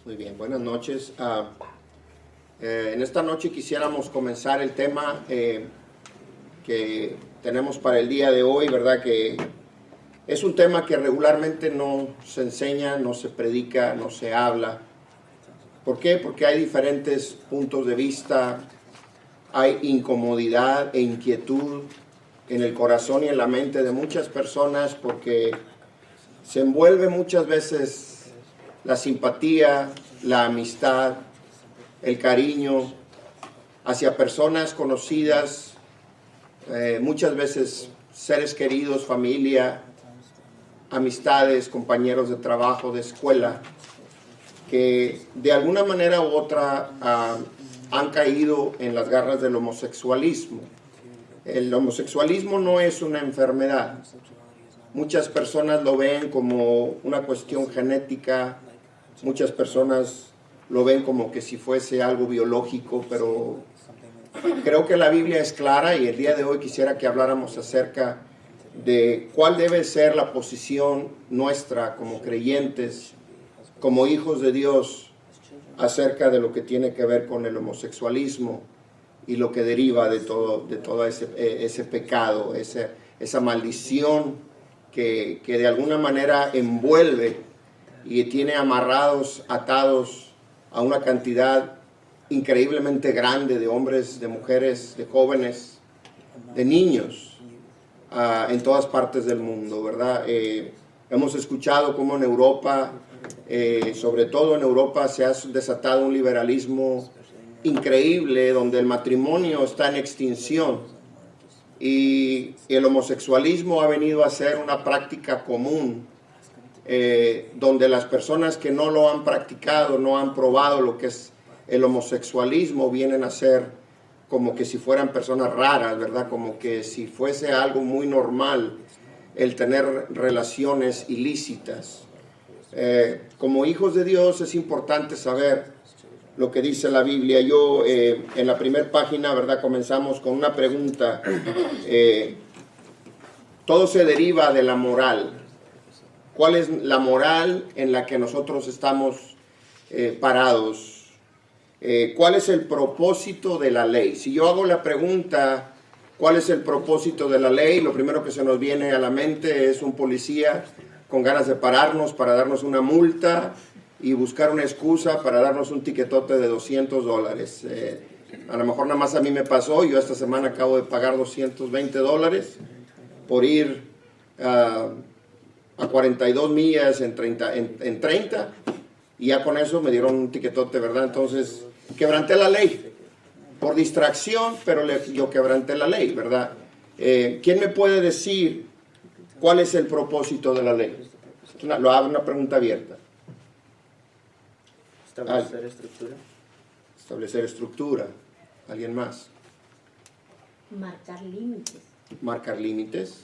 Muy bien, buenas noches. En esta noche quisiéramos comenzar el tema que tenemos para el día de hoy, ¿verdad? Que es un tema que regularmente no se enseña, no se predica, no se habla. ¿Por qué? Porque hay diferentes puntos de vista, hay incomodidad e inquietud en el corazón y en la mente de muchas personas porque se envuelve muchas veces la simpatía, la amistad, el cariño hacia personas conocidas, muchas veces seres queridos, familia, amistades, compañeros de trabajo, de escuela, que de alguna manera u otra han caído en las garras del homosexualismo. El homosexualismo no es una enfermedad. Muchas personas lo ven como una cuestión genética, muchas personas lo ven como que si fuese algo biológico, pero creo que la Biblia es clara y el día de hoy quisiera que habláramos acerca de cuál debe ser la posición nuestra como creyentes, como hijos de Dios, acerca de lo que tiene que ver con el homosexualismo y lo que deriva de todo ese pecado, esa maldición que de alguna manera envuelve y tiene amarrados, atados a una cantidad increíblemente grande de hombres, de mujeres, de jóvenes, de niños en todas partes del mundo, ¿verdad? Hemos escuchado cómo en Europa, sobre todo en Europa, se ha desatado un liberalismo increíble donde el matrimonio está en extinción y el homosexualismo ha venido a ser una práctica común, donde las personas que no lo han practicado, no han probado lo que es el homosexualismo, vienen a ser como que si fueran personas raras, ¿verdad? Como que si fuese algo muy normal el tener relaciones ilícitas. Como hijos de Dios es importante saber lo que dice la Biblia. Yo en la primera página, ¿verdad? Comenzamos con una pregunta. Todo se deriva de la moral. ¿Cuál es la moral en la que nosotros estamos parados? ¿Cuál es el propósito de la ley? Si yo hago la pregunta, ¿cuál es el propósito de la ley? Lo primero que se nos viene a la mente es un policía con ganas de pararnos para darnos una multa y buscar una excusa para darnos un tiquetote de $200. A lo mejor nada más a mí me pasó, yo esta semana acabo de pagar $220 por ir a 42 millas en 30, y ya con eso me dieron un tiquetote, ¿verdad? Entonces, quebranté la ley por distracción, pero yo quebranté la ley, ¿verdad? ¿Quién me puede decir cuál es el propósito de la ley? Lo hago una pregunta abierta. Establecer estructura. Establecer estructura. ¿Alguien más? Marcar límites. Marcar límites.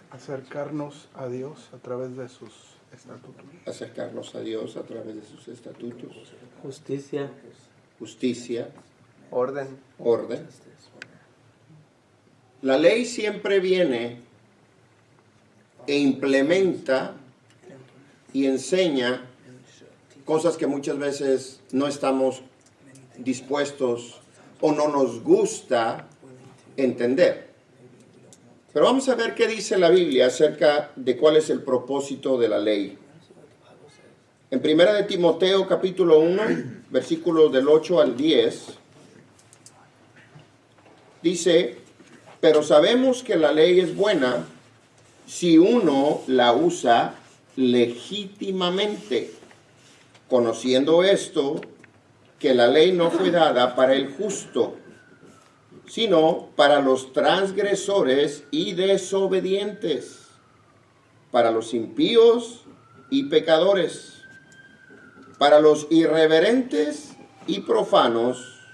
Acercarnos a Dios a través de sus estatutos. Acercarnos a Dios a través de sus estatutos. Justicia. Justicia. Orden. Orden. La ley siempre viene e implementa y enseña cosas que muchas veces no estamos dispuestos o no nos gusta entender. Pero vamos a ver qué dice la Biblia acerca de cuál es el propósito de la ley. En 1 de Timoteo capítulo 1, versículos del 8 al 10, dice: pero sabemos que la ley es buena si uno la usa legítimamente, conociendo esto, que la ley no fue dada para el justo, sino para los transgresores y desobedientes, para los impíos y pecadores, para los irreverentes y profanos,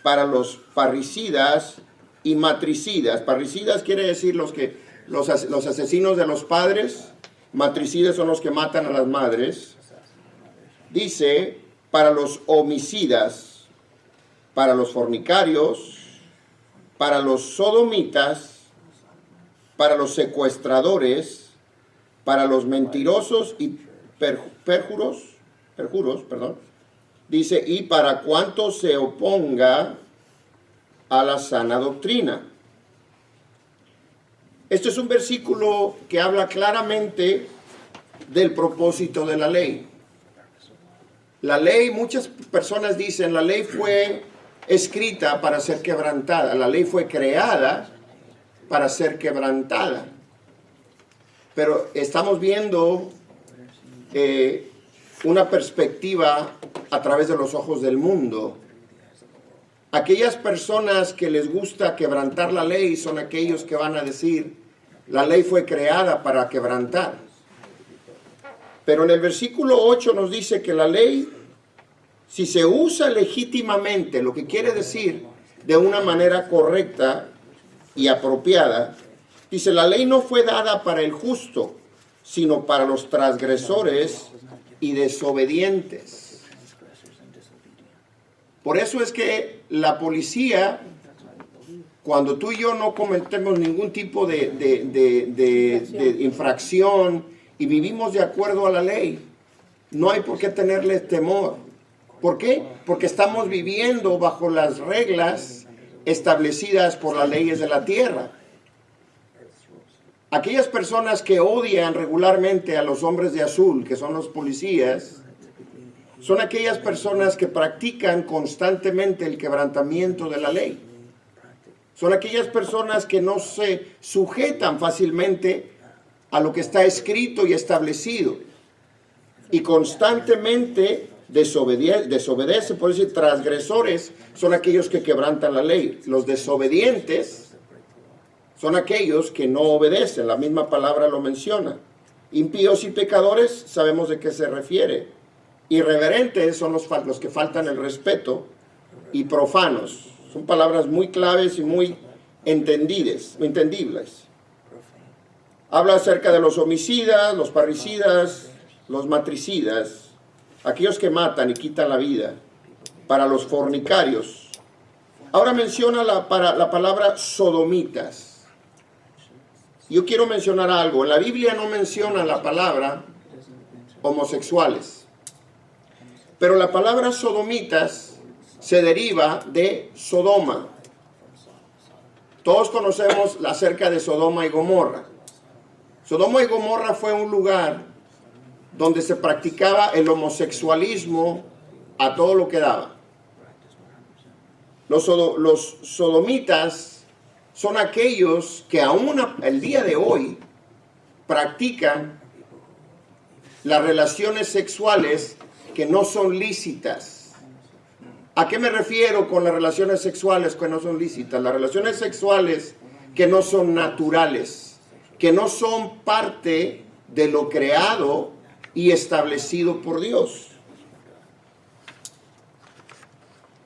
para los parricidas y matricidas. Parricidas quiere decir los asesinos de los padres, matricidas son los que matan a las madres. Dice, para los homicidas, para los fornicarios, para los sodomitas, para los secuestradores, para los mentirosos y perjuros, perdón, dice, y para cuanto se oponga a la sana doctrina. Este es un versículo que habla claramente del propósito de la ley. La ley, muchas personas dicen, la ley fue escrita para ser quebrantada. La ley fue creada para ser quebrantada. Pero estamos viendo una perspectiva a través de los ojos del mundo. Aquellas personas que les gusta quebrantar la ley son aquellos que van a decir, la ley fue creada para quebrantar. Pero en el versículo 8 nos dice que la ley, si se usa legítimamente, lo que quiere decir de una manera correcta y apropiada, dice, la ley no fue dada para el justo, sino para los transgresores y desobedientes. Por eso es que la policía, cuando tú y yo no cometemos ningún tipo de infracción y vivimos de acuerdo a la ley, no hay por qué tenerle temor. ¿Por qué? Porque estamos viviendo bajo las reglas establecidas por las leyes de la tierra. Aquellas personas que odian regularmente a los hombres de azul, que son los policías, son aquellas personas que practican constantemente el quebrantamiento de la ley. Son aquellas personas que no se sujetan fácilmente a lo que está escrito y establecido. Y constantemente desobedece, por decir, transgresores son aquellos que quebrantan la ley. Los desobedientes son aquellos que no obedecen, la misma palabra lo menciona. Impíos y pecadores, sabemos de qué se refiere. Irreverentes son los que faltan el respeto, y profanos. Son palabras muy claves y muy entendibles. Habla acerca de los homicidas, los parricidas, los matricidas, aquellos que matan y quitan la vida, para los fornicarios. Ahora menciona la palabra sodomitas. Yo quiero mencionar algo. En la Biblia no menciona la palabra homosexuales, pero la palabra sodomitas se deriva de Sodoma. Todos conocemos acerca de Sodoma y Gomorra. Sodoma y Gomorra fue un lugar donde se practicaba el homosexualismo a todo lo que daba. Los sodomitas son aquellos que aún el día de hoy practican las relaciones sexuales que no son lícitas. ¿A qué me refiero con las relaciones sexuales que no son lícitas? Las relaciones sexuales que no son naturales, que no son parte de lo creado y establecido por Dios.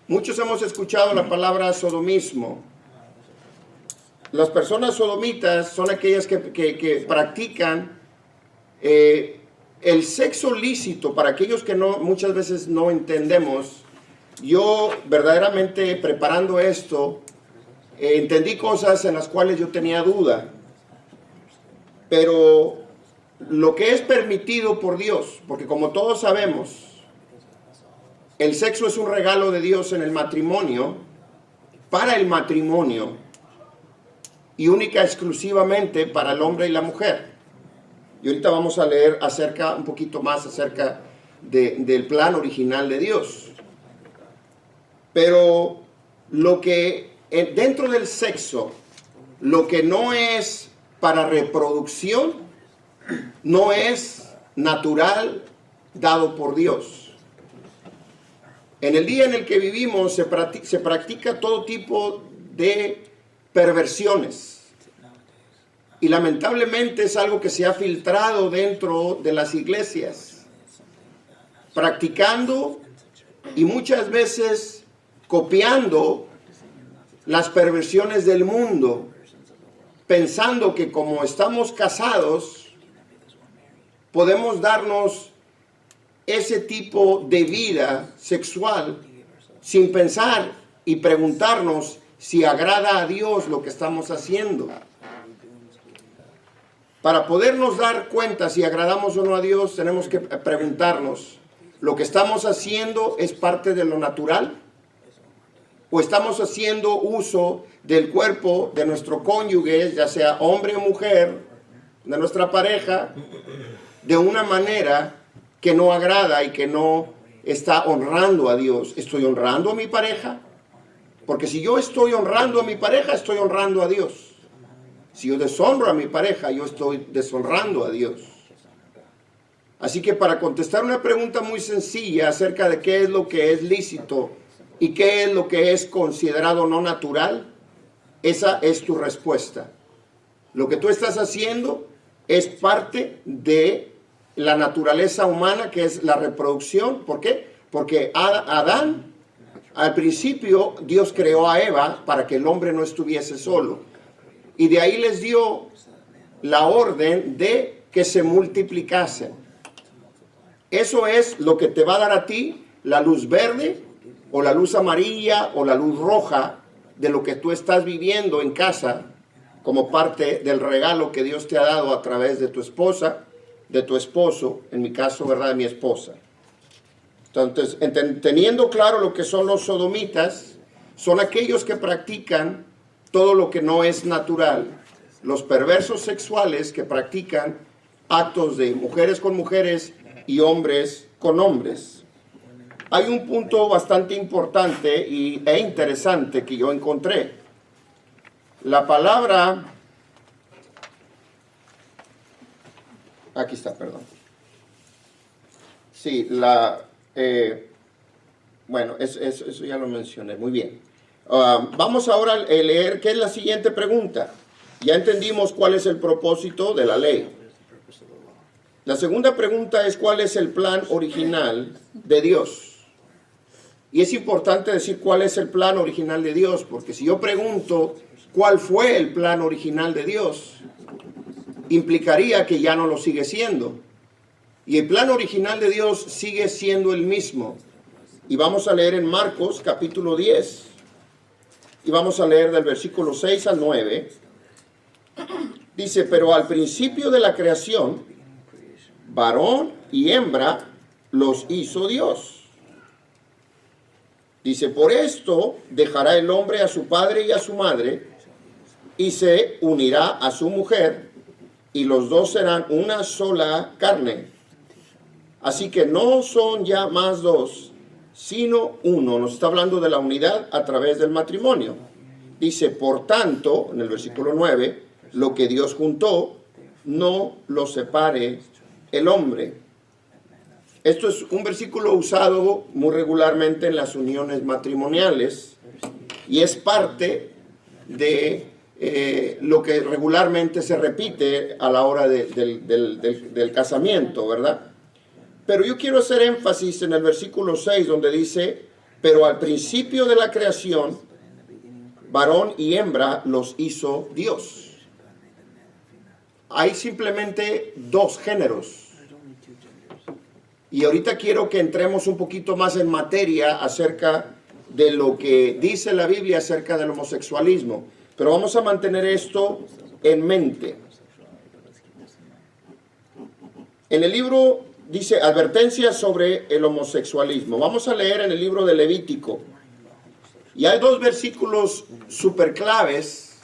Muchos hemos escuchado la palabra sodomismo. Las personas sodomitas son aquellas que practican el sexo lícito. Para aquellos que muchas veces no entendemos, yo verdaderamente preparando esto, entendí cosas en las cuales yo tenía duda. Pero lo que es permitido por Dios, porque como todos sabemos, el sexo es un regalo de Dios en el matrimonio, para el matrimonio, y única exclusivamente para el hombre y la mujer. Y ahorita vamos a leer un poquito más acerca del plan original de Dios. Pero lo que dentro del sexo, lo que no es para reproducción, no es natural dado por Dios. En el día en el que vivimos se practica todo tipo de perversiones. Y lamentablemente es algo que se ha filtrado dentro de las iglesias, practicando y muchas veces copiando las perversiones del mundo, pensando que como estamos casados, podemos darnos ese tipo de vida sexual sin pensar y preguntarnos si agrada a Dios lo que estamos haciendo. Para podernos dar cuenta si agradamos o no a Dios, tenemos que preguntarnos, ¿Lo que estamos haciendo es parte de lo natural? ¿O estamos haciendo uso del cuerpo de nuestro cónyuge, ya sea hombre o mujer, de nuestra pareja, de una manera que no agrada y que no está honrando a Dios? ¿Estoy honrando a mi pareja? Porque si yo estoy honrando a mi pareja, estoy honrando a Dios. Si yo deshonro a mi pareja, yo estoy deshonrando a Dios. Así que para contestar una pregunta muy sencilla acerca de qué es lo que es lícito y qué es lo que es considerado no natural, esa es tu respuesta. Lo que tú estás haciendo es parte de la naturaleza humana, que es la reproducción. ¿Por qué? Porque Adán, al principio, Dios creó a Eva para que el hombre no estuviese solo. Y de ahí les dio la orden de que se multiplicasen. Eso es lo que te va a dar a ti la luz verde o la luz amarilla o la luz roja de lo que tú estás viviendo en casa como parte del regalo que Dios te ha dado a través de tu esposa, de tu esposo, en mi caso, ¿verdad?, de mi esposa. Entonces, teniendo claro lo que son los sodomitas, son aquellos que practican todo lo que no es natural. Los perversos sexuales que practican actos de mujeres con mujeres y hombres con hombres. Hay un punto bastante importante e interesante que yo encontré. La palabra, aquí está, perdón. Sí, bueno, eso ya lo mencioné, muy bien. Vamos ahora a leer qué es la siguiente pregunta. Ya entendimos cuál es el propósito de la ley. La segunda pregunta es cuál es el plan original de Dios. Y es importante decir cuál es el plan original de Dios, porque si yo pregunto cuál fue el plan original de Dios, implicaría que ya no lo sigue siendo. Y el plan original de Dios sigue siendo el mismo. Y vamos a leer en Marcos capítulo 10. Y vamos a leer del versículo 6 al 9. Dice, pero al principio de la creación, varón y hembra los hizo Dios. Dice, por esto dejará el hombre a su padre y a su madre, y se unirá a su mujer, y los dos serán una sola carne. Así que no son ya más dos, sino uno. Nos está hablando de la unidad a través del matrimonio. Dice, por tanto, en el versículo 9, lo que Dios juntó, no lo separe el hombre. Esto es un versículo usado muy regularmente en las uniones matrimoniales y es parte de lo que regularmente se repite a la hora del casamiento, ¿verdad? Pero yo quiero hacer énfasis en el versículo 6 donde dice, pero al principio de la creación, varón y hembra los hizo Dios. Hay simplemente dos géneros. Y ahorita quiero que entremos un poquito más en materia acerca de lo que dice la Biblia acerca del homosexualismo. Pero vamos a mantener esto en mente. En el libro dice advertencias sobre el homosexualismo. Vamos a leer en el libro de Levítico. Y hay dos versículos súper claves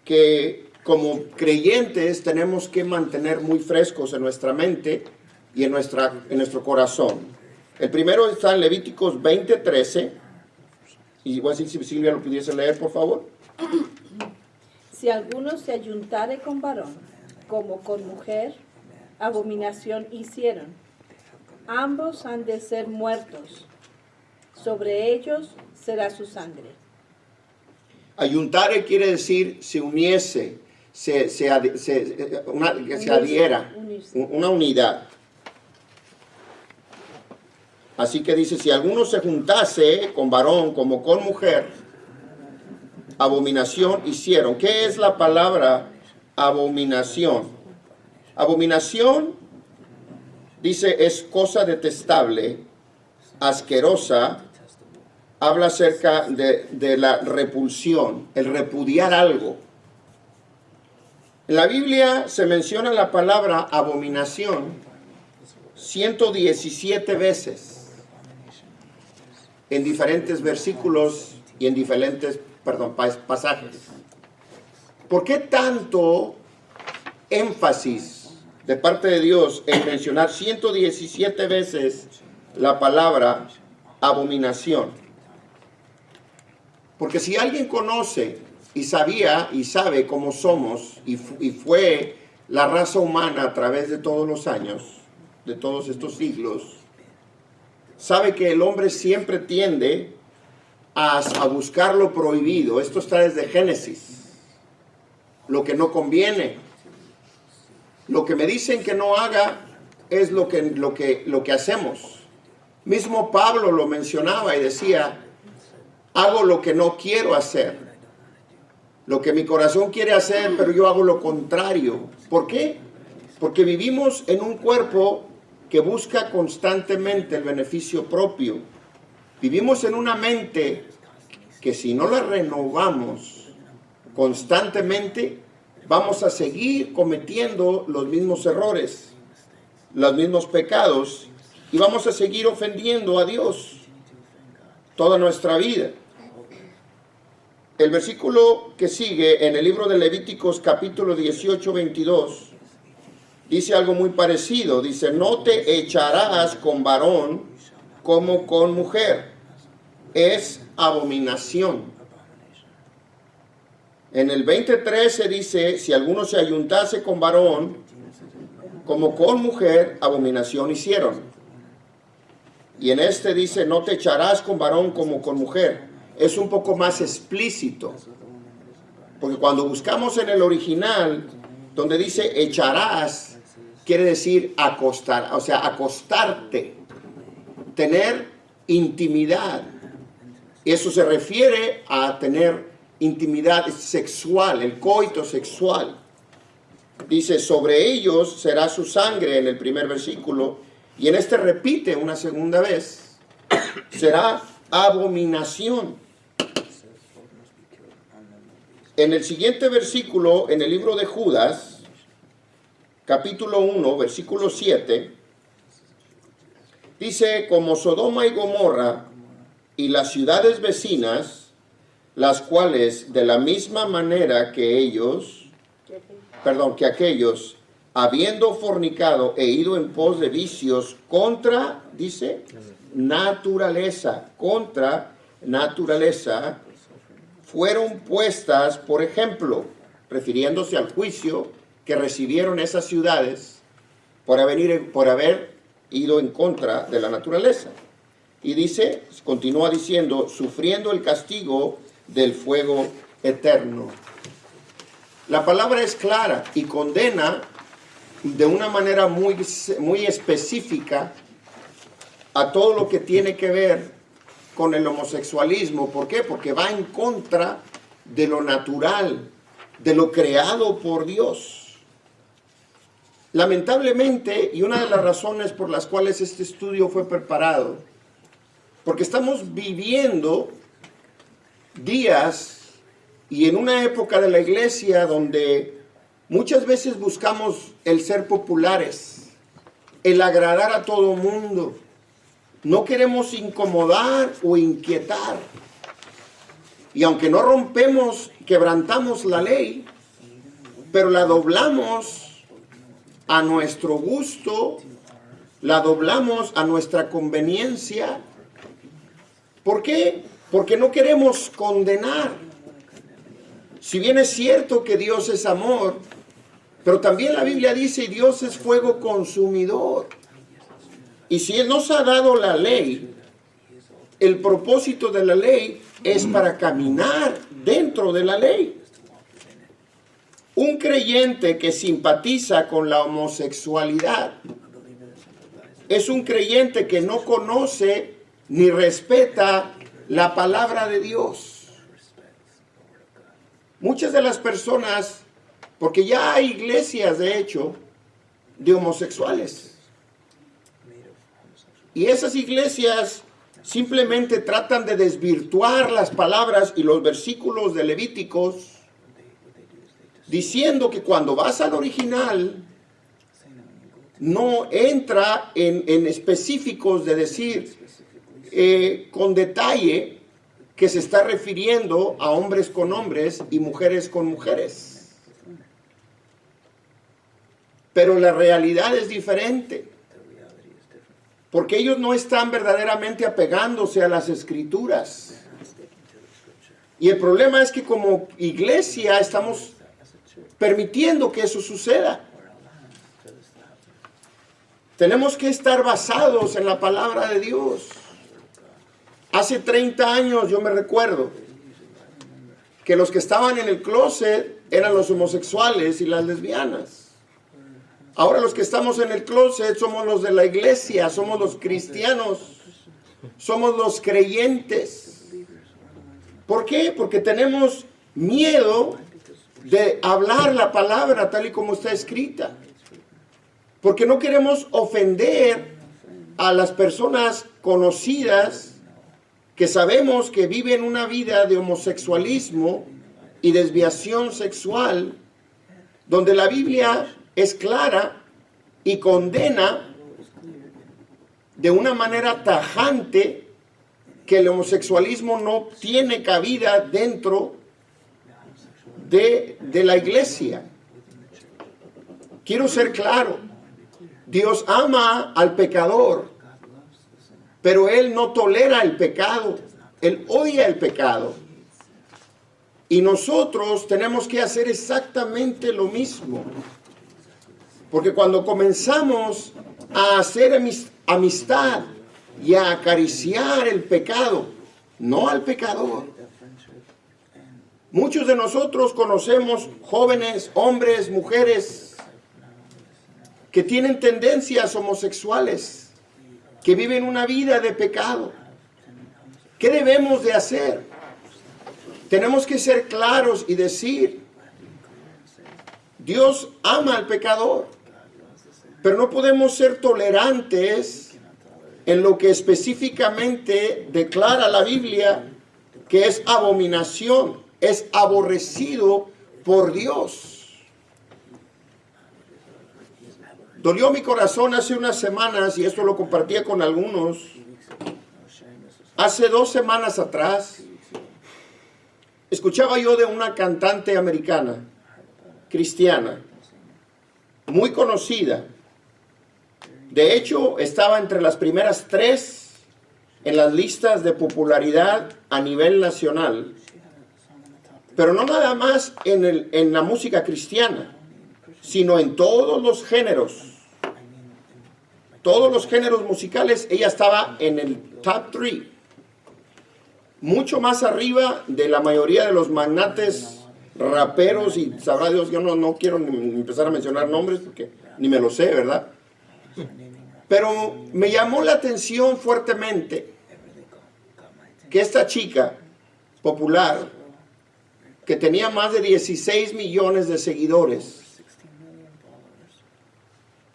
que como creyentes tenemos que mantener muy frescos en nuestra mente y en nuestro corazón. El primero está en Levíticos 20:13. Y voy a decir si Silvia lo pudiese leer, por favor. Si alguno se ayuntare con varón, como con mujer, abominación hicieron. Ambos han de ser muertos. Sobre ellos será su sangre. Ayuntare quiere decir se uniese, que se adhiera, una unidad. Así que dice, si alguno se juntase con varón como con mujer, abominación hicieron. ¿Qué es la palabra abominación? Abominación, dice, es cosa detestable, asquerosa, habla acerca de la repulsión, el repudiar algo. En la Biblia se menciona la palabra abominación 117 veces en diferentes versículos y en diferentes, pasajes. ¿Por qué tanto énfasis de parte de Dios en mencionar 117 veces la palabra abominación? Porque si alguien conoce y sabía y sabe cómo somos y fue la raza humana a través de todos los años, de todos estos siglos, sabe que el hombre siempre tiende a buscar lo prohibido. Esto está desde Génesis. Lo que no conviene. Lo que me dicen que no haga es lo que hacemos. Mismo Pablo lo mencionaba y decía, hago lo que no quiero hacer. Lo que mi corazón quiere hacer, pero yo hago lo contrario. ¿Por qué? Porque vivimos en un cuerpo que busca constantemente el beneficio propio. Vivimos en una mente que si no la renovamos constantemente, vamos a seguir cometiendo los mismos errores, los mismos pecados, y vamos a seguir ofendiendo a Dios toda nuestra vida. El versículo que sigue en el libro de Levíticos capítulo 18, 22, dice algo muy parecido. Dice, no te echarás con varón como con mujer. Es abominación. En el 20:13 dice, si alguno se ayuntase con varón como con mujer, abominación hicieron. Y en este dice, no te echarás con varón como con mujer. Es un poco más explícito. Porque cuando buscamos en el original, donde dice echarás, quiere decir acostar, o sea, acostarte, tener intimidad. Y eso se refiere a tener intimidad sexual, el coito sexual. Dice, sobre ellos será su sangre en el primer versículo, y en este repite una segunda vez, será abominación. En el siguiente versículo, en el libro de Judas, capítulo 1, versículo 7, dice, como Sodoma y Gomorra y las ciudades vecinas, las cuales de la misma manera que aquellos, habiendo fornicado e ido en pos de vicios contra naturaleza, fueron puestas, por ejemplo, refiriéndose al juicio que recibieron esas ciudades por haber ido en contra de la naturaleza. Y dice, continúa diciendo, sufriendo el castigo del fuego eterno. La palabra es clara y condena de una manera muy, muy específica a todo lo que tiene que ver con el homosexualismo. ¿Por qué? Porque va en contra de lo natural, de lo creado por Dios. Lamentablemente, y una de las razones por las cuales este estudio fue preparado, porque estamos viviendo días y en una época de la iglesia donde muchas veces buscamos el ser populares, el agradar a todo mundo. No queremos incomodar o inquietar. Y aunque no quebrantamos la ley, pero la doblamos a nuestro gusto, la doblamos a nuestra conveniencia. ¿Por qué? Porque no queremos condenar. Si bien es cierto que Dios es amor, pero también la Biblia dice Dios es fuego consumidor. Y si Él nos ha dado la ley, el propósito de la ley es para caminar dentro de la ley. Un creyente que simpatiza con la homosexualidad es un creyente que no conoce ni respeta la palabra de Dios. Muchas de las personas, porque ya hay iglesias de hecho de homosexuales, y esas iglesias simplemente tratan de desvirtuar las palabras y los versículos de Levíticos, diciendo que cuando vas al original, no entra en específicos de decir con detalle que se está refiriendo a hombres con hombres y mujeres con mujeres. Pero la realidad es diferente, porque ellos no están verdaderamente apegándose a las Escrituras. Y el problema es que como iglesia estamos permitiendo que eso suceda. Tenemos que estar basados en la palabra de Dios. Hace 30 años yo me recuerdo que los que estaban en el closet eran los homosexuales y las lesbianas. Ahora los que estamos en el closet somos los de la iglesia, somos los cristianos, somos los creyentes. ¿Por qué? Porque tenemos miedo de hablar la palabra tal y como está escrita. Porque no queremos ofender a las personas conocidas que sabemos que viven una vida de homosexualismo y desviación sexual, donde la Biblia es clara y condena de una manera tajante que el homosexualismo no tiene cabida dentro de la iglesia. Quiero ser claro, Dios ama al pecador, pero Él no tolera el pecado, Él odia el pecado. Y nosotros tenemos que hacer exactamente lo mismo. Porque cuando comenzamos a hacer amistad y a acariciar el pecado, no al pecador. Muchos de nosotros conocemos jóvenes, hombres, mujeres, que tienen tendencias homosexuales, que viven una vida de pecado. ¿Qué debemos de hacer? Tenemos que ser claros y decir, Dios ama al pecador, pero no podemos ser tolerantes en lo que específicamente declara la Biblia que es abominación, es aborrecido por Dios. Dolió mi corazón hace unas semanas, y esto lo compartía con algunos. Hace 2 semanas atrás, escuchaba yo de una cantante americana, cristiana, muy conocida. De hecho, estaba entre las primeras 3 en las listas de popularidad a nivel nacional. Pero no nada más en la música cristiana, sino en todos los géneros. Todos los géneros musicales, ella estaba en el top 3. Mucho más arriba de la mayoría de los magnates raperos, y sabrá Dios, yo no quiero ni empezar a mencionar nombres porque ni me lo sé, ¿verdad? Pero me llamó la atención fuertemente que esta chica popular, que tenía más de 16 millones de seguidores,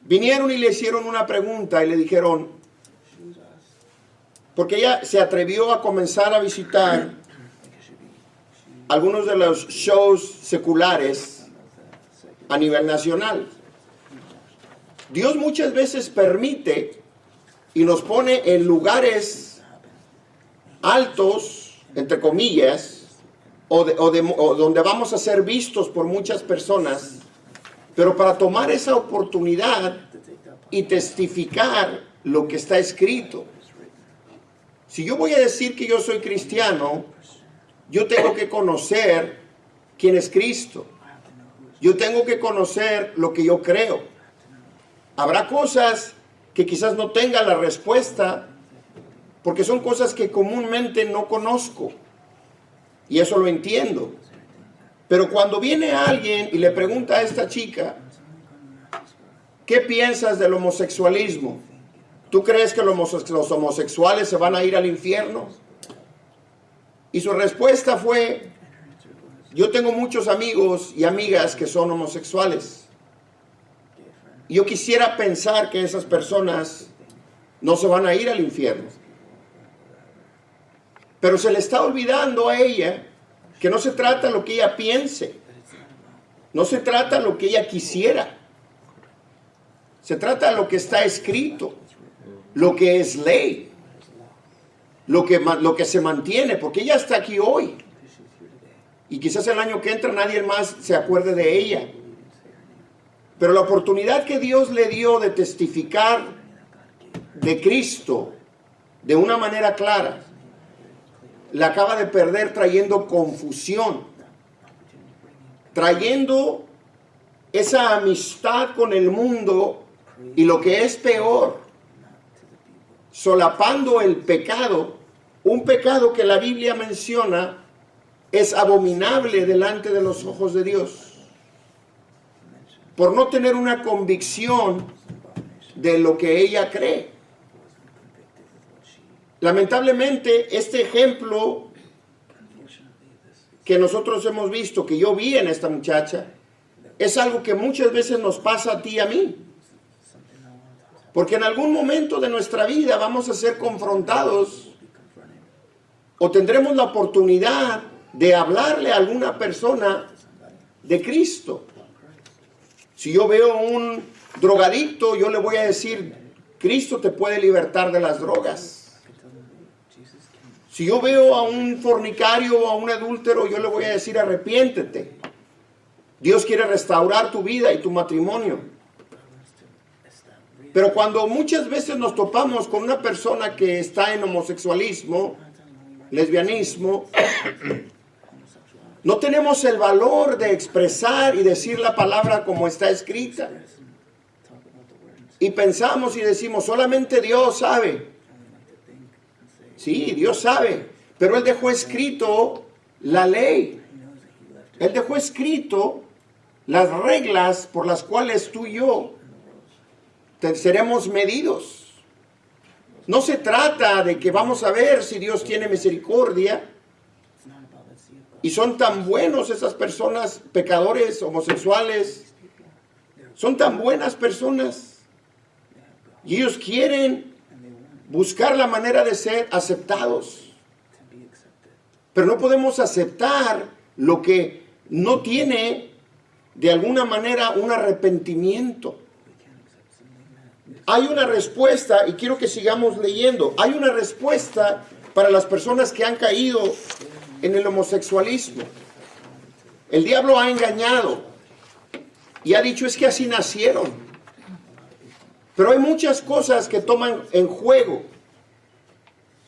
vinieron y le hicieron una pregunta y le dijeron, porque ella se atrevió a comenzar a visitar algunos de los shows seculares a nivel nacional. Dios muchas veces permite y nos pone en lugares altos, entre comillas, o donde vamos a ser vistos por muchas personas, pero para tomar esa oportunidad y testificar lo que está escrito. Si yo voy a decir que yo soy cristiano, yo tengo que conocer quién es Cristo. Yo tengo que conocer lo que yo creo. Habrá cosas que quizás no tenga la respuesta, porque son cosas que comúnmente no conozco. Y eso lo entiendo. Pero cuando viene alguien y le pregunta a esta chica, ¿qué piensas del homosexualismo? ¿Tú crees que los homosexuales se van a ir al infierno? Y su respuesta fue, yo tengo muchos amigos y amigas que son homosexuales. Y yo quisiera pensar que esas personas no se van a ir al infierno. Pero se le está olvidando a ella que no se trata de lo que ella piense. No se trata de lo que ella quisiera. Se trata de lo que está escrito, lo que es ley, lo que se mantiene, porque ella está aquí hoy. Y quizás el año que entra nadie más se acuerde de ella. Pero la oportunidad que Dios le dio de testificar de Cristo de una manera clara, la acaba de perder trayendo confusión, trayendo esa amistad con el mundo y lo que es peor, solapando el pecado, un pecado que la Biblia menciona es abominable delante de los ojos de Dios, por no tener una convicción de lo que ella cree. Lamentablemente, este ejemplo que nosotros hemos visto, que yo vi en esta muchacha, es algo que muchas veces nos pasa a ti y a mí. Porque en algún momento de nuestra vida vamos a ser confrontados o tendremos la oportunidad de hablarle a alguna persona de Cristo. Si yo veo a un drogadicto, yo le voy a decir, Cristo te puede libertar de las drogas. Si yo veo a un fornicario o a un adúltero, yo le voy a decir, arrepiéntete. Dios quiere restaurar tu vida y tu matrimonio. Pero cuando muchas veces nos topamos con una persona que está en homosexualismo, lesbianismo, no tenemos el valor de expresar y decir la palabra como está escrita. Y pensamos y decimos, solamente Dios sabe. Sí, Dios sabe, pero Él dejó escrito la ley. Él dejó escrito las reglas por las cuales tú y yo seremos medidos. No se trata de que vamos a ver si Dios tiene misericordia. Y son tan buenos esas personas, pecadores, homosexuales. Son tan buenas personas. Y ellos quieren buscar la manera de ser aceptados. Pero no podemos aceptar lo que no tiene de alguna manera un arrepentimiento. Hay una respuesta, y quiero que sigamos leyendo. Hay una respuesta para las personas que han caído en el homosexualismo. El diablo ha engañado y ha dicho, es que así nacieron. Pero hay muchas cosas que toman en juego.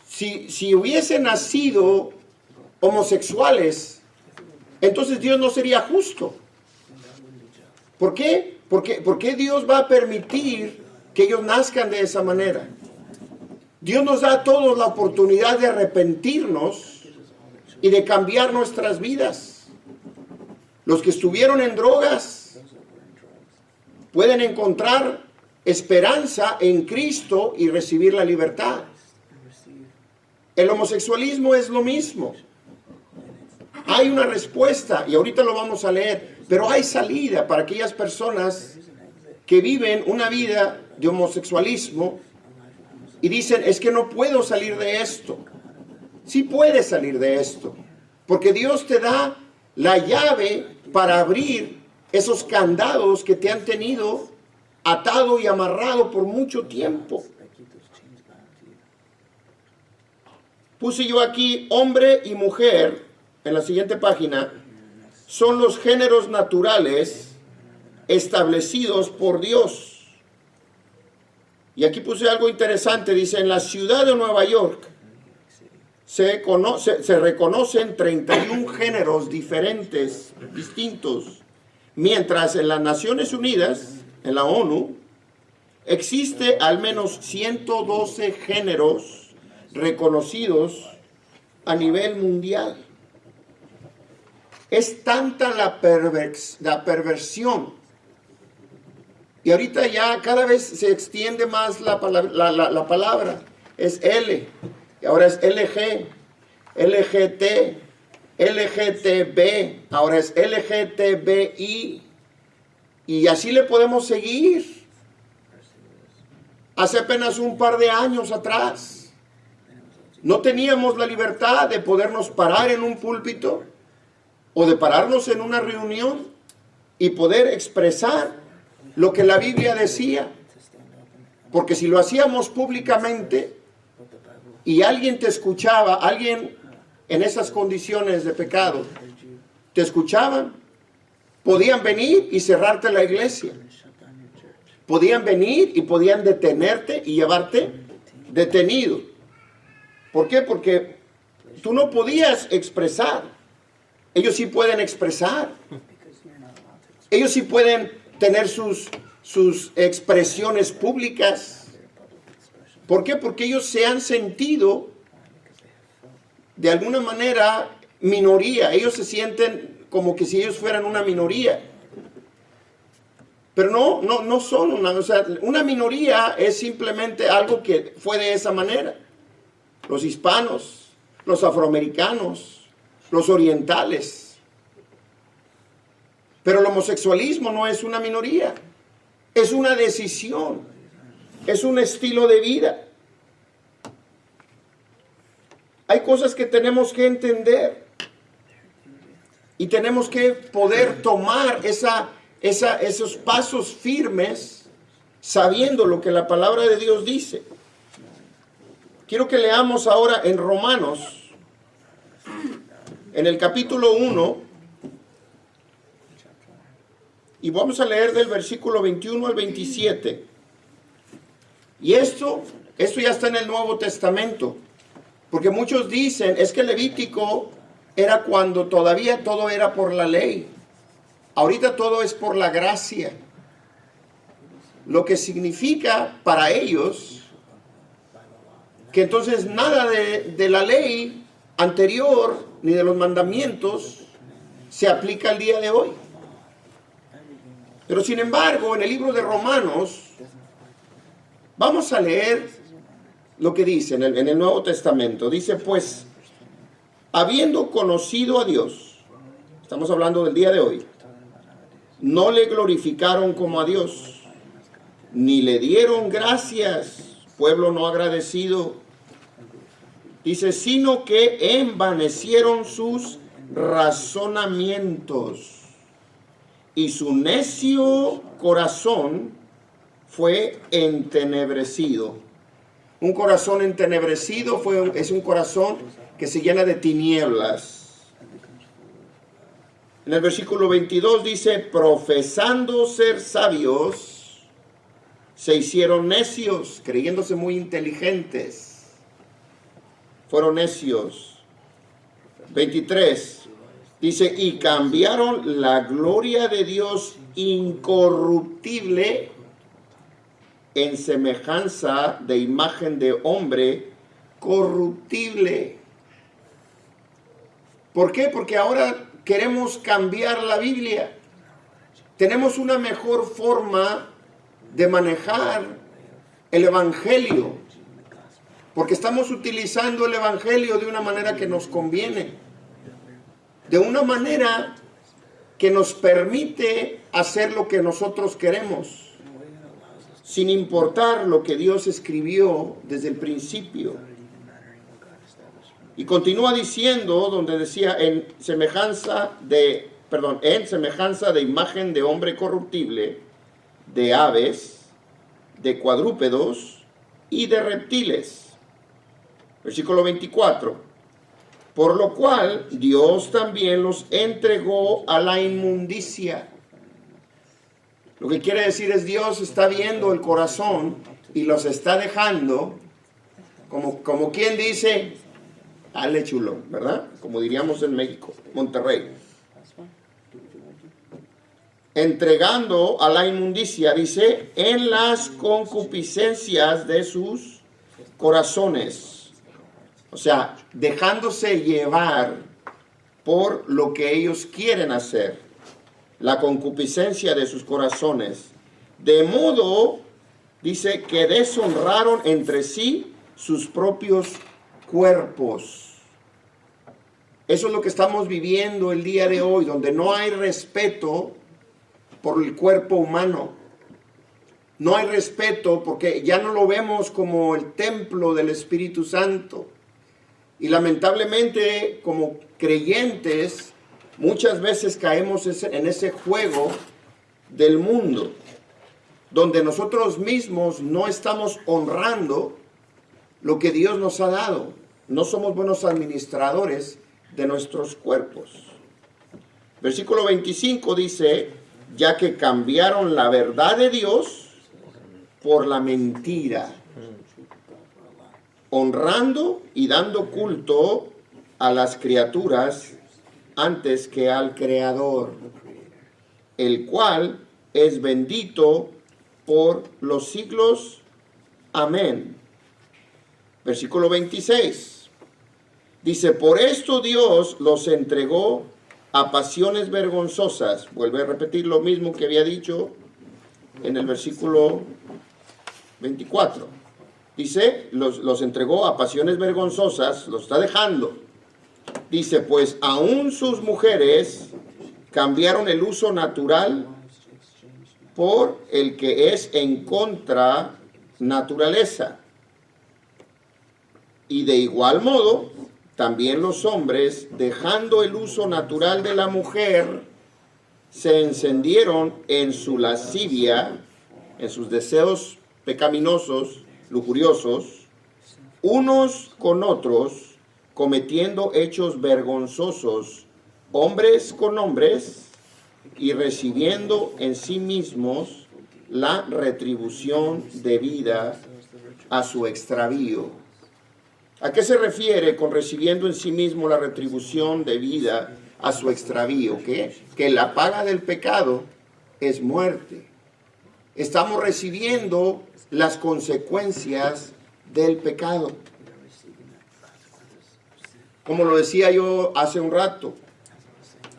Si hubiesen nacido homosexuales, entonces Dios no sería justo. ¿Por qué? ¿Por qué Dios va a permitir que ellos nazcan de esa manera? Dios nos da a todos la oportunidad de arrepentirnos y de cambiar nuestras vidas. Los que estuvieron en drogas pueden encontrar esperanza en Cristo y recibir la libertad. El homosexualismo es lo mismo. Hay una respuesta, y ahorita lo vamos a leer, pero hay salida para aquellas personas que viven una vida de homosexualismo y dicen, es que no puedo salir de esto. Sí puedes salir de esto, porque Dios te da la llave para abrir esos candados que te han tenido atado y amarrado por mucho tiempo. Puse yo aquí hombre y mujer, en la siguiente página, son los géneros naturales establecidos por Dios. Y aquí puse algo interesante, dice, en la ciudad de Nueva York se reconocen 31 géneros diferentes, distintos, mientras en las Naciones Unidas, en la ONU, existe al menos 112 géneros reconocidos a nivel mundial. Es tanta la perversión. Y ahorita ya cada vez se extiende más la palabra. Es L, y ahora es LG, LGT, LGTB, ahora es LGTBI. Y así le podemos seguir. Hace apenas un par de años atrás, no teníamos la libertad de podernos parar en un púlpito o de pararnos en una reunión y poder expresar lo que la Biblia decía. Porque si lo hacíamos públicamente y alguien te escuchaba, alguien en esas condiciones de pecado, te escuchaban, podían venir y cerrarte la iglesia. Podían venir y podían detenerte y llevarte detenido. ¿Por qué? Porque tú no podías expresar. Ellos sí pueden expresar. Ellos sí pueden tener sus expresiones públicas. ¿Por qué? Porque ellos se han sentido de alguna manera minoría. Ellos se sienten como que si ellos fueran una minoría. Pero no son una, o sea, una minoría es simplemente algo que fue de esa manera. Los hispanos, los afroamericanos, los orientales. Pero el homosexualismo no es una minoría, es una decisión, es un estilo de vida. Hay cosas que tenemos que entender y tenemos que poder tomar esos pasos firmes sabiendo lo que la palabra de Dios dice. Quiero que leamos ahora en Romanos, en el capítulo 1, y vamos a leer del versículo 21 al 27. Y esto ya está en el Nuevo Testamento, porque muchos dicen, es que Levítico era cuando todavía todo era por la ley. Ahorita todo es por la gracia. Lo que significa para ellos que entonces nada de la ley anterior ni de los mandamientos se aplica al día de hoy. Pero sin embargo, en el libro de Romanos, vamos a leer lo que dice en el Nuevo Testamento. Dice, pues, habiendo conocido a Dios, estamos hablando del día de hoy, no le glorificaron como a Dios, ni le dieron gracias, pueblo no agradecido. Dice, sino que envanecieron sus razonamientos, y su necio corazón fue entenebrecido. Un corazón entenebrecido es un corazón que se llena de tinieblas. En el versículo 22 dice, profesando ser sabios, se hicieron necios, creyéndose muy inteligentes. Fueron necios. 23 dice, y cambiaron la gloria de Dios incorruptible en semejanza de imagen de hombre corruptible. ¿Por qué? Porque ahora queremos cambiar la Biblia. Tenemos una mejor forma de manejar el Evangelio, porque estamos utilizando el Evangelio de una manera que nos conviene, de una manera que nos permite hacer lo que nosotros queremos, sin importar lo que Dios escribió desde el principio. Y continúa diciendo, donde decía, en semejanza de imagen de hombre corruptible, de aves, de cuadrúpedos y de reptiles. Versículo 24. Por lo cual Dios también los entregó a la inmundicia. Lo que quiere decir es, Dios está viendo el corazón y los está dejando, como quien dice, ale chulo, ¿verdad? Como diríamos en México, Monterrey. Entregando a la inmundicia, dice, en las concupiscencias de sus corazones. O sea, dejándose llevar por lo que ellos quieren hacer. La concupiscencia de sus corazones. De modo, dice, que deshonraron entre sí sus propios cuerpos. Eso es lo que estamos viviendo el día de hoy, donde no hay respeto por el cuerpo humano. No hay respeto porque ya no lo vemos como el templo del Espíritu Santo. Y lamentablemente, como creyentes, muchas veces caemos en ese juego del mundo, donde nosotros mismos no estamos honrando lo que Dios nos ha dado. No somos buenos administradores de nuestros cuerpos. Versículo 25 dice, ya que cambiaron la verdad de Dios por la mentira, honrando y dando culto a las criaturas antes que al Creador, el cual es bendito por los siglos. Amén. Versículo 26. Dice, por esto Dios los entregó a pasiones vergonzosas. Vuelve a repetir lo mismo que había dicho en el versículo 24. Dice, los entregó a pasiones vergonzosas, los está dejando. Dice, pues aún sus mujeres cambiaron el uso natural por el que es en contra naturaleza. Y de igual modo, también los hombres, dejando el uso natural de la mujer, se encendieron en su lascivia, en sus deseos pecaminosos, lujuriosos, unos con otros, cometiendo hechos vergonzosos, hombres con hombres, y recibiendo en sí mismos la retribución debida a su extravío. ¿A qué se refiere con recibiendo en sí mismo la retribución debida a su extravío? ¿Qué? Que la paga del pecado es muerte. Estamos recibiendo las consecuencias del pecado. Como lo decía yo hace un rato,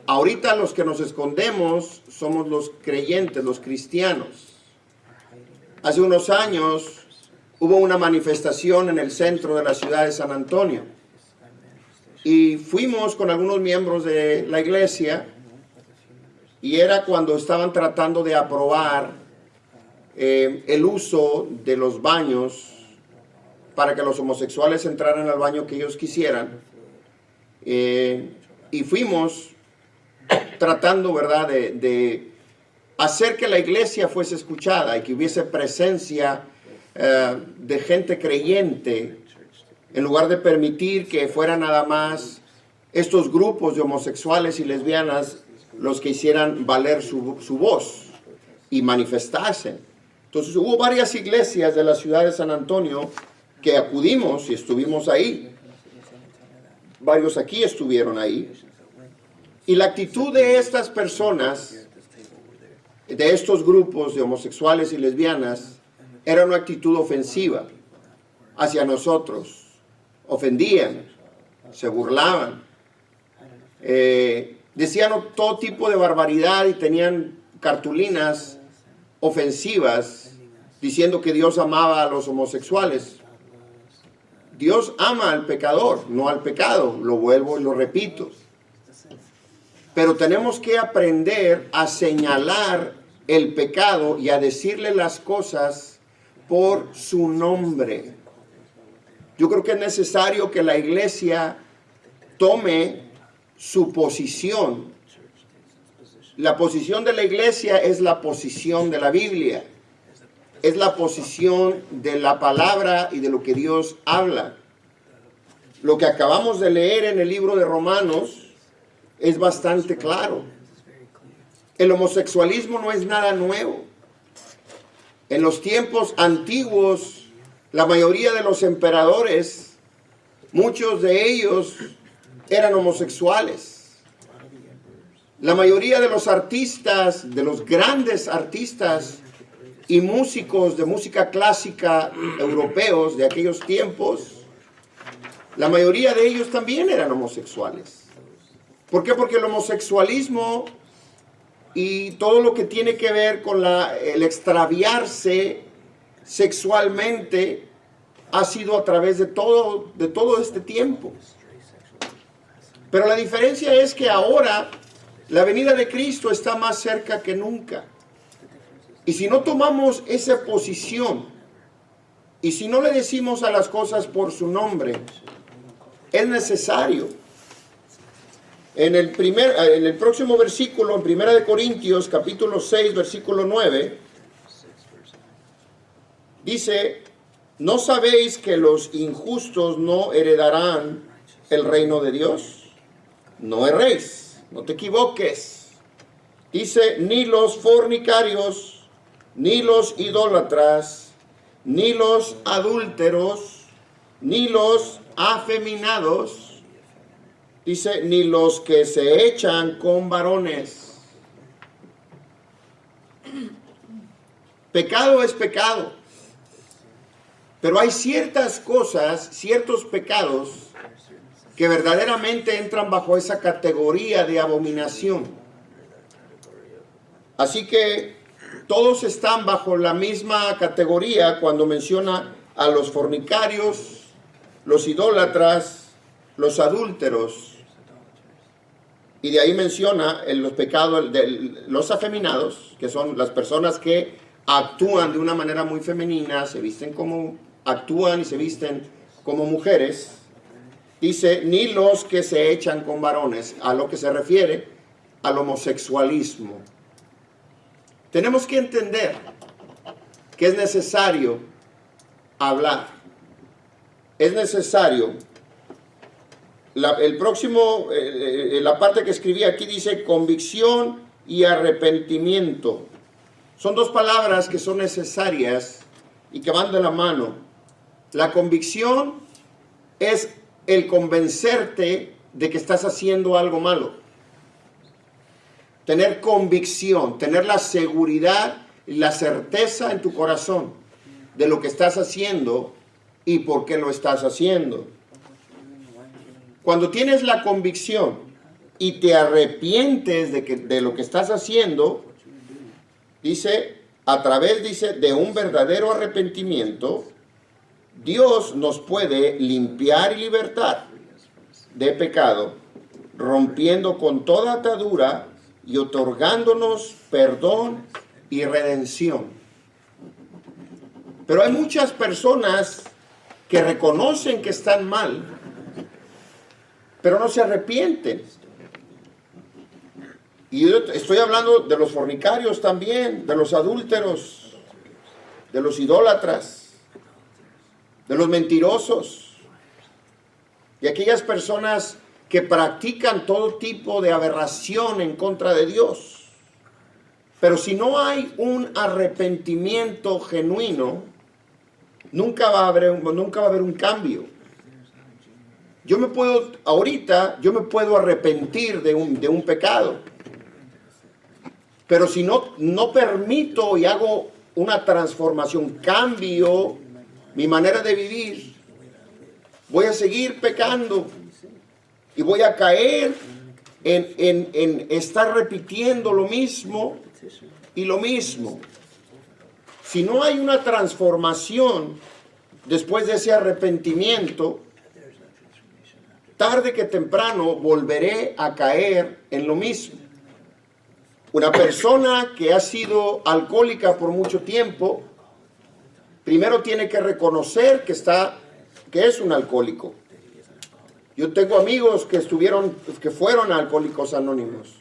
ahorita los que nos escondemos somos los creyentes, los cristianos. Hace unos años hubo una manifestación en el centro de la ciudad de San Antonio y fuimos con algunos miembros de la iglesia y era cuando estaban tratando de aprobar el uso de los baños para que los homosexuales entraran al baño que ellos quisieran, y fuimos tratando, ¿verdad?, de hacer que la iglesia fuese escuchada y que hubiese presencia de gente creyente, en lugar de permitir que fueran nada más estos grupos de homosexuales y lesbianas los que hicieran valer su voz y manifestasen. Entonces hubo varias iglesias de la ciudad de San Antonio que acudimos y estuvimos ahí. Varios aquí estuvieron ahí. Y la actitud de estas personas, de estos grupos de homosexuales y lesbianas, era una actitud ofensiva hacia nosotros. Ofendían, se burlaban, decían todo tipo de barbaridad y tenían cartulinas ofensivas diciendo que Dios amaba a los homosexuales. Dios ama al pecador, no al pecado, lo vuelvo y lo repito. Pero tenemos que aprender a señalar el pecado y a decirle las cosas por su nombre. Yo creo que es necesario que la iglesia tome su posición. La posición de la iglesia es la posición de la Biblia. Es la posición de la palabra y de lo que Dios habla. Lo que acabamos de leer en el libro de Romanos es bastante claro. El homosexualismo no es nada nuevo. En los tiempos antiguos, la mayoría de los emperadores, muchos de ellos eran homosexuales. La mayoría de los artistas, de los grandes artistas y músicos de música clásica europeos de aquellos tiempos, la mayoría de ellos también eran homosexuales. ¿Por qué? Porque el homosexualismo y todo lo que tiene que ver con el extraviarse sexualmente ha sido a través de todo este tiempo. Pero la diferencia es que ahora la venida de Cristo está más cerca que nunca. Y si no tomamos esa posición y si no le decimos a las cosas por su nombre, es necesario. En el próximo versículo, en 1 Corintios, capítulo 6, versículo 9, Dice, ¿no sabéis que los injustos no heredarán el reino de Dios? No erréis, no te equivoques. Dice, ni los fornicarios, ni los idólatras, ni los adúlteros, ni los afeminados, dice, ni los que se echan con varones. Pecado es pecado, pero hay ciertas cosas, ciertos pecados que verdaderamente entran bajo esa categoría de abominación. Así que todos están bajo la misma categoría cuando menciona a los fornicarios, los idólatras, los adúlteros. Y de ahí menciona los pecados de los afeminados, que son las personas que actúan de una manera muy femenina, se visten como, actúan y se visten como mujeres. Dice, ni los que se echan con varones, a lo que se refiere al homosexualismo. Tenemos que entender que es necesario hablar. Es necesario. La parte que escribí aquí dice convicción y arrepentimiento. Son dos palabras que son necesarias y que van de la mano. La convicción es el convencerte de que estás haciendo algo malo. Tener convicción, tener la seguridad y la certeza en tu corazón de lo que estás haciendo y por qué lo estás haciendo. Cuando tienes la convicción y te arrepientes de lo que estás haciendo, dice, a través, dice, de un verdadero arrepentimiento, Dios nos puede limpiar y libertar de pecado, rompiendo con toda atadura y otorgándonos perdón y redención. Pero hay muchas personas que reconocen que están mal, pero no se arrepienten. Y yo estoy hablando de los fornicarios también, de los adúlteros, de los idólatras, de los mentirosos, y aquellas personas que practican todo tipo de aberración en contra de Dios. Pero si no hay un arrepentimiento genuino, nunca va a haber un cambio. Yo me puedo arrepentir de un pecado, pero si no permito y hago una transformación, cambio mi manera de vivir, voy a seguir pecando y voy a caer en estar repitiendo lo mismo y lo mismo. Si no hay una transformación después de ese arrepentimiento, tarde que temprano volveré a caer en lo mismo. Una persona que ha sido alcohólica por mucho tiempo, primero tiene que reconocer que es un alcohólico. Yo tengo amigos que fueron alcohólicos anónimos.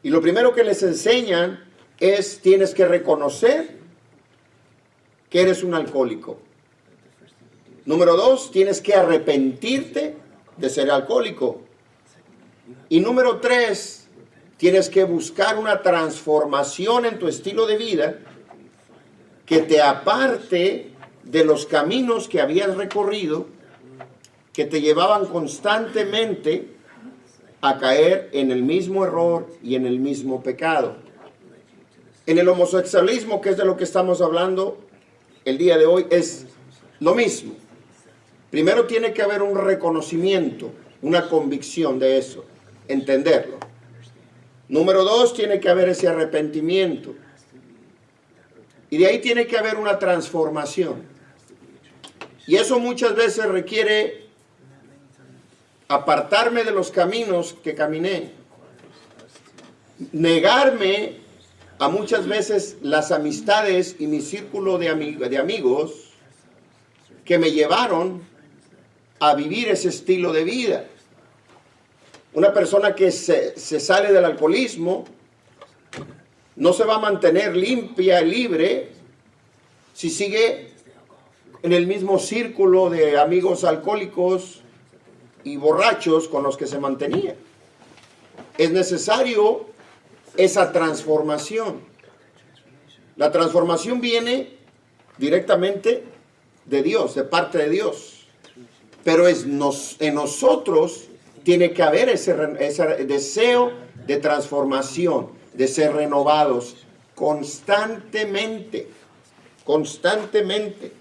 Y lo primero que les enseñan es, tienes que reconocer que eres un alcohólico. Número 2, tienes que arrepentirte de ser alcohólico. Y número 3, tienes que buscar una transformación en tu estilo de vida que te aparte de los caminos que habías recorrido, que te llevaban constantemente a caer en el mismo error y en el mismo pecado. En el homosexualismo, que es de lo que estamos hablando el día de hoy, es lo mismo. Primero tiene que haber un reconocimiento, una convicción de eso, entenderlo. Número 2, tiene que haber ese arrepentimiento. Y de ahí tiene que haber una transformación. Y eso muchas veces requiere apartarme de los caminos que caminé. Negarme a muchas veces las amistades y mi círculo de amigos que me llevaron a vivir ese estilo de vida. Una persona que se sale del alcoholismo no se va a mantener limpia y libre si sigue en el mismo círculo de amigos alcohólicos y borrachos con los que se mantenía. Es necesario esa transformación. La transformación viene directamente de Dios, de parte de Dios. Pero en nosotros tiene que haber ese deseo de transformación, de ser renovados constantemente. Constantemente.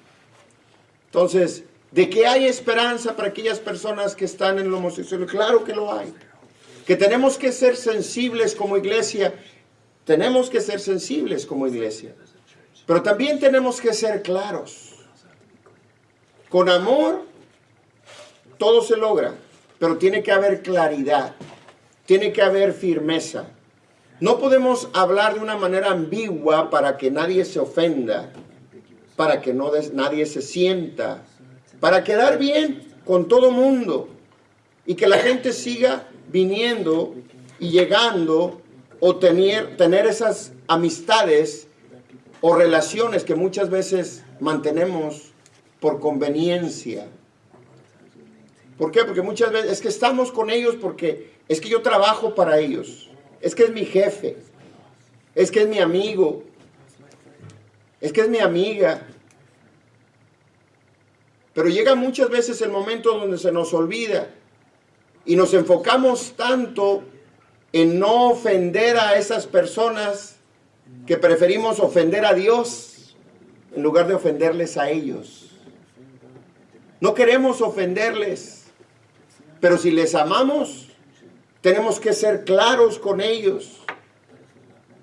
Entonces, ¿de qué hay esperanza para aquellas personas que están en el homosexual? Claro que lo hay. Que tenemos que ser sensibles como iglesia. Tenemos que ser sensibles como iglesia. Pero también tenemos que ser claros. Con amor, todo se logra. Pero tiene que haber claridad. Tiene que haber firmeza. No podemos hablar de una manera ambigua para que nadie se ofenda. Para que nadie se sienta. Para quedar bien con todo mundo. Y que la gente siga viniendo y llegando o tener esas amistades o relaciones que muchas veces mantenemos por conveniencia. ¿Por qué? Porque muchas veces es que estamos con ellos porque es que yo trabajo para ellos. Es que es mi jefe. Es que es mi amigo. Es que es mi amiga. Pero llega muchas veces el momento donde se nos olvida y nos enfocamos tanto en no ofender a esas personas que preferimos ofender a Dios en lugar de ofenderles a ellos. No queremos ofenderles, pero si les amamos, tenemos que ser claros con ellos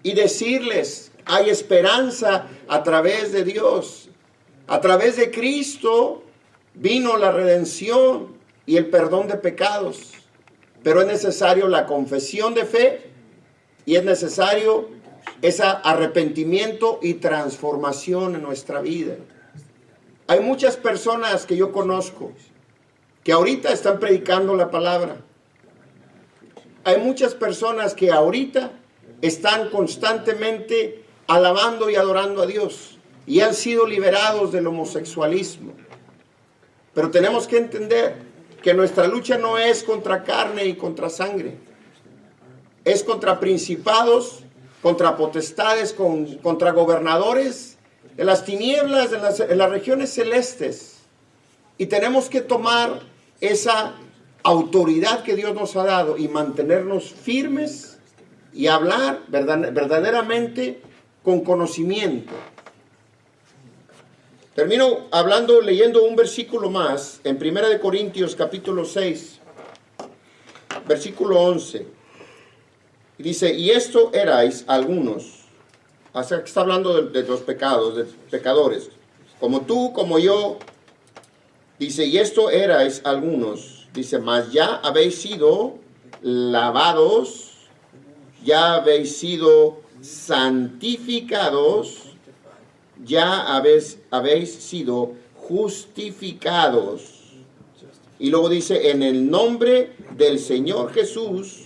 y decirles, hay esperanza a través de Dios. A través de Cristo vino la redención y el perdón de pecados. Pero es necesario la confesión de fe y es necesario ese arrepentimiento y transformación en nuestra vida. Hay muchas personas que yo conozco que ahorita están predicando la palabra. Hay muchas personas que ahorita están constantemente alabando y adorando a Dios y han sido liberados del homosexualismo. Pero tenemos que entender que nuestra lucha no es contra carne y contra sangre. Es contra principados, contra potestades, contra gobernadores de las tinieblas, en las regiones celestes. Y tenemos que tomar esa autoridad que Dios nos ha dado y mantenernos firmes y hablar verdaderamente con conocimiento. Termino leyendo un versículo más en 1 Corintios capítulo 6, versículo 11. Y dice, y esto erais algunos. O sea, que está hablando de los pecados, de pecadores. Como tú, como yo. Dice, y esto erais algunos. Dice, mas ya habéis sido lavados, ya habéis sido santificados, ya habéis sido justificados. Y luego dice, en el nombre del Señor Jesús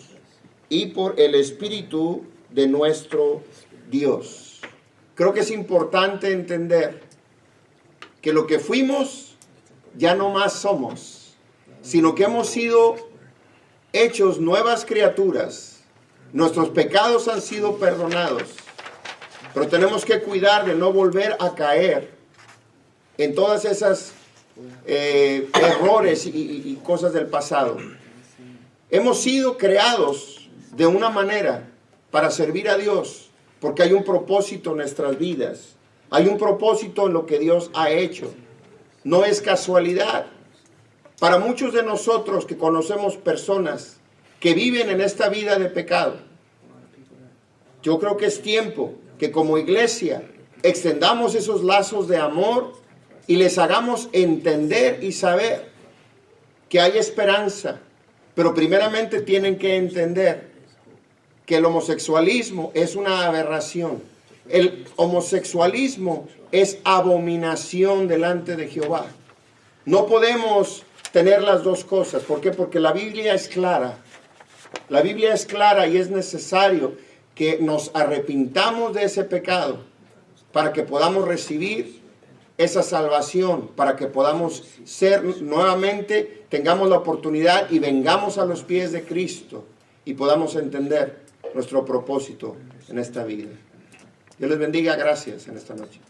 y por el Espíritu de nuestro Dios. Creo que es importante entender que lo que fuimos ya no más somos, sino que hemos sido hechos nuevas criaturas. Nuestros pecados han sido perdonados. Pero tenemos que cuidar de no volver a caer en todas esas errores y cosas del pasado. Hemos sido creados de una manera para servir a Dios, porque hay un propósito en nuestras vidas. Hay un propósito en lo que Dios ha hecho. No es casualidad. Para muchos de nosotros que conocemos personas que viven en esta vida de pecado, yo creo que es tiempo que como iglesia extendamos esos lazos de amor y les hagamos entender y saber que hay esperanza. Pero primeramente tienen que entender que el homosexualismo es una aberración. El homosexualismo es abominación delante de Jehová. No podemos tener las dos cosas. ¿Por qué? Porque la Biblia es clara. La Biblia es clara y es necesario que nos arrepintamos de ese pecado para que podamos recibir esa salvación para que podamos ser nuevamente, tengamos la oportunidad y vengamos a los pies de Cristo y podamos entender nuestro propósito en esta vida. Dios les bendiga, gracias en esta noche.